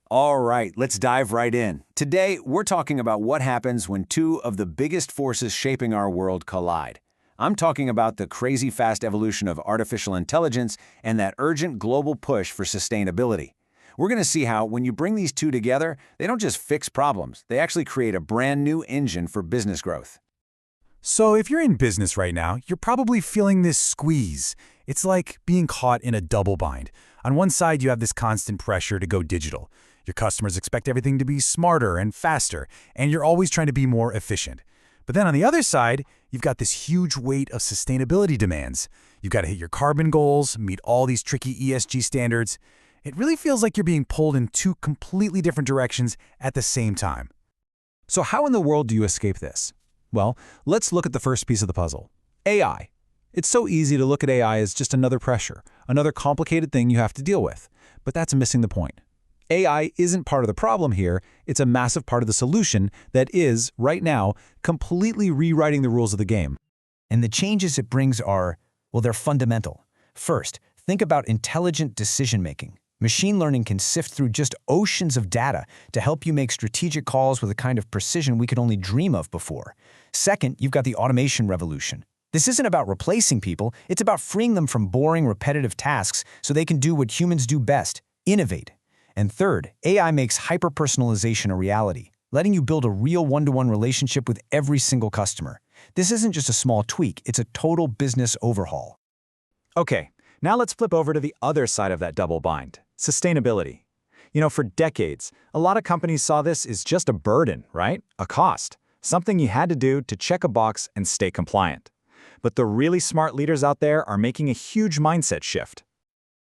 All right, let's dive right in. Today, we're talking about what happens when two of the biggest forces shaping our world collide. I'm talking about the crazy fast evolution of artificial intelligence and that urgent global push for sustainability. We're going to see how, when you bring these two together, they don't just fix problems, they actually create a brand new engine for business growth. So if you're in business right now, you're probably feeling this squeeze. It's like being caught in a double bind. On one side, you have this constant pressure to go digital. Your customers expect everything to be smarter and faster, and you're always trying to be more efficient. But then on the other side, you've got this huge weight of sustainability demands. You've got to hit your carbon goals, meet all these tricky ESG standards. It really feels like you're being pulled in two completely different directions at the same time. So how in the world do you escape this? Well, let's look at the first piece of the puzzle, AI. It's so easy to look at AI as just another pressure, another complicated thing you have to deal with. But that's missing the point. AI isn't part of the problem here, it's a massive part of the solution that is, right now, completely rewriting the rules of the game. And the changes it brings are, well, they're fundamental. First, think about intelligent decision-making. Machine learning can sift through just oceans of data to help you make strategic calls with a kind of precision we could only dream of before. Second, you've got the automation revolution. This isn't about replacing people, it's about freeing them from boring, repetitive tasks so they can do what humans do best, innovate. And third, AI makes hyper-personalization a reality, letting you build a real one-to-one relationship with every single customer. This isn't just a small tweak, it's a total business overhaul. Okay, now let's flip over to the other side of that double bind, sustainability. For decades, a lot of companies saw this as just a burden, right? A cost, something you had to do to check a box and stay compliant. But the really smart leaders out there are making a huge mindset shift.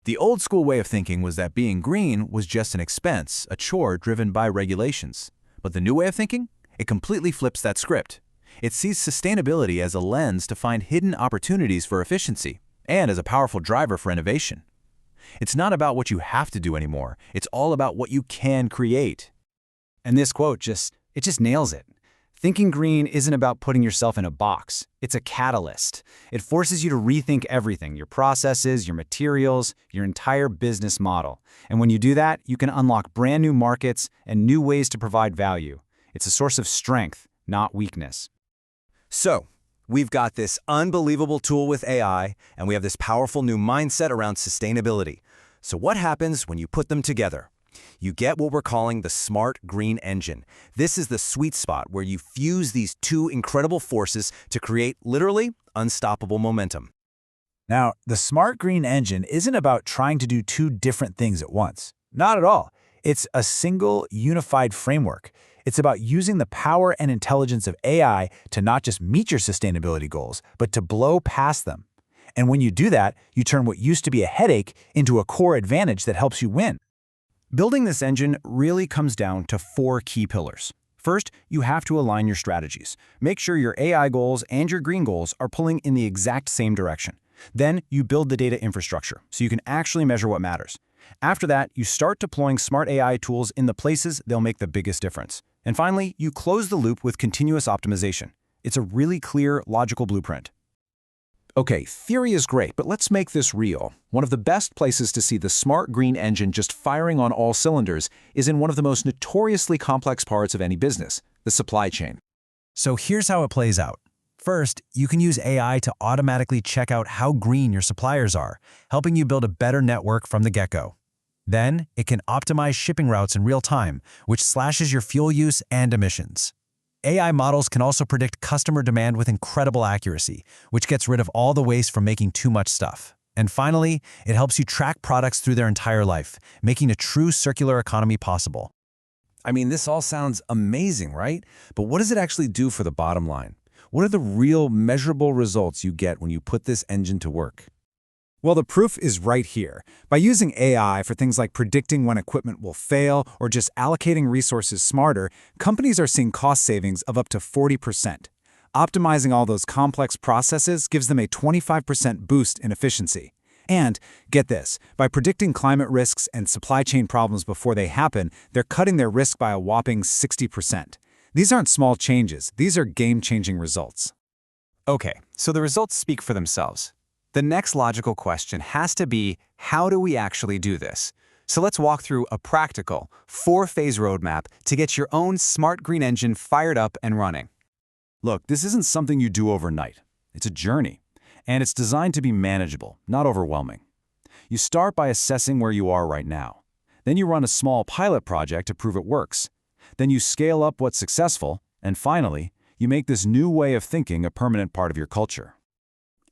The old school way of thinking was that being green was just an expense, a chore driven by regulations. But the new way of thinking? It completely flips that script. It sees sustainability as a lens to find hidden opportunities for efficiency and as a powerful driver for innovation. It's not about what you have to do anymore. It's all about what you can create. And this quote just nails it. Thinking green isn't about putting yourself in a box. It's a catalyst. It forces you to rethink everything, your processes, your materials, your entire business model. And when you do that, you can unlock brand new markets and new ways to provide value. It's a source of strength, not weakness. So, we've got this unbelievable tool with AI, and we have this powerful new mindset around sustainability. So what happens when you put them together? You get what we're calling the smart green engine. This is the sweet spot where you fuse these two incredible forces to create literally unstoppable momentum. Now, the smart green engine isn't about trying to do two different things at once. Not at all. It's a single, unified framework. It's about using the power and intelligence of AI to not just meet your sustainability goals, but to blow past them. And when you do that, you turn what used to be a headache into a core advantage that helps you win. Building this engine really comes down to four key pillars. First, you have to align your strategies. Make sure your AI goals and your green goals are pulling in the exact same direction. Then, you build the data infrastructure so you can actually measure what matters. After that, you start deploying smart AI tools in the places they'll make the biggest difference. And finally, you close the loop with continuous optimization. It's a really clear, logical blueprint. Okay, theory is great, but let's make this real. One of the best places to see the smart green engine just firing on all cylinders is in one of the most notoriously complex parts of any business, the supply chain. So here's how it plays out. First, you can use AI to automatically check out how green your suppliers are, helping you build a better network from the get-go. Then, it can optimize shipping routes in real time, which slashes your fuel use and emissions. AI models can also predict customer demand with incredible accuracy, which gets rid of all the waste from making too much stuff. And finally, it helps you track products through their entire life, making a true circular economy possible. I mean, this all sounds amazing, right? But what does it actually do for the bottom line? What are the real measurable results you get when you put this engine to work? Well, the proof is right here. By using AI for things like predicting when equipment will fail or just allocating resources smarter, companies are seeing cost savings of up to 40%. Optimizing all those complex processes gives them a 25% boost in efficiency. And, get this, by predicting climate risks and supply chain problems before they happen, they're cutting their risk by a whopping 60%. These aren't small changes, these are game-changing results. Okay, so the results speak for themselves. The next logical question has to be, how do we actually do this? So let's walk through a practical, 4-phase roadmap to get your own smart green engine fired up and running. Look, this isn't something you do overnight. It's a journey, and it's designed to be manageable, not overwhelming. You start by assessing where you are right now. Then you run a small pilot project to prove it works. Then you scale up what's successful, and finally, you make this new way of thinking a permanent part of your culture.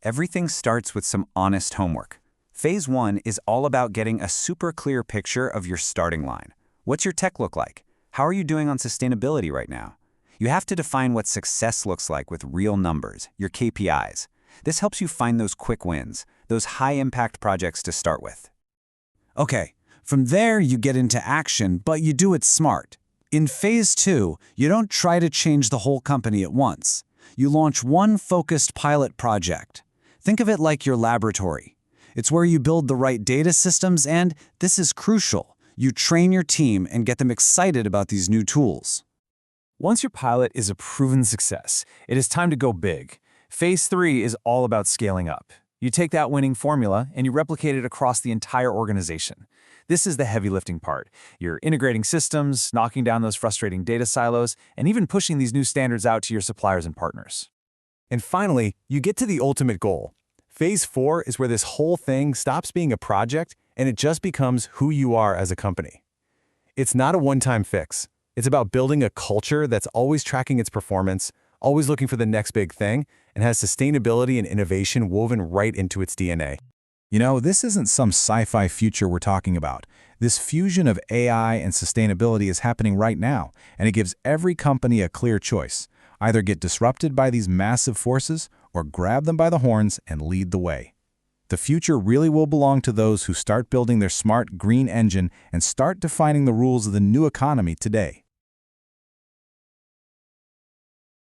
Everything starts with some honest homework. Phase 1 is all about getting a super clear picture of your starting line. What's your tech look like? How are you doing on sustainability right now? You have to define what success looks like with real numbers, your KPIs. This helps you find those quick wins, those high-impact projects to start with. Okay, from there you get into action, but you do it smart. In Phase 2, you don't try to change the whole company at once. You launch one focused pilot project. Think of it like your laboratory. It's where you build the right data systems and, this is crucial, you train your team and get them excited about these new tools. Once your pilot is a proven success, it is time to go big. Phase 3 is all about scaling up. You take that winning formula and you replicate it across the entire organization. This is the heavy lifting part. You're integrating systems, knocking down those frustrating data silos, and even pushing these new standards out to your suppliers and partners. And finally, you get to the ultimate goal. Phase 4 is where this whole thing stops being a project and it just becomes who you are as a company. It's not a one-time fix. It's about building a culture that's always tracking its performance, always looking for the next big thing, and has sustainability and innovation woven right into its DNA. You know, this isn't some sci-fi future we're talking about. This fusion of AI and sustainability is happening right now, and it gives every company a clear choice. Either get disrupted by these massive forces or grab them by the horns and lead the way. The future really will belong to those who start building their smart green engine and start defining the rules of the new economy today.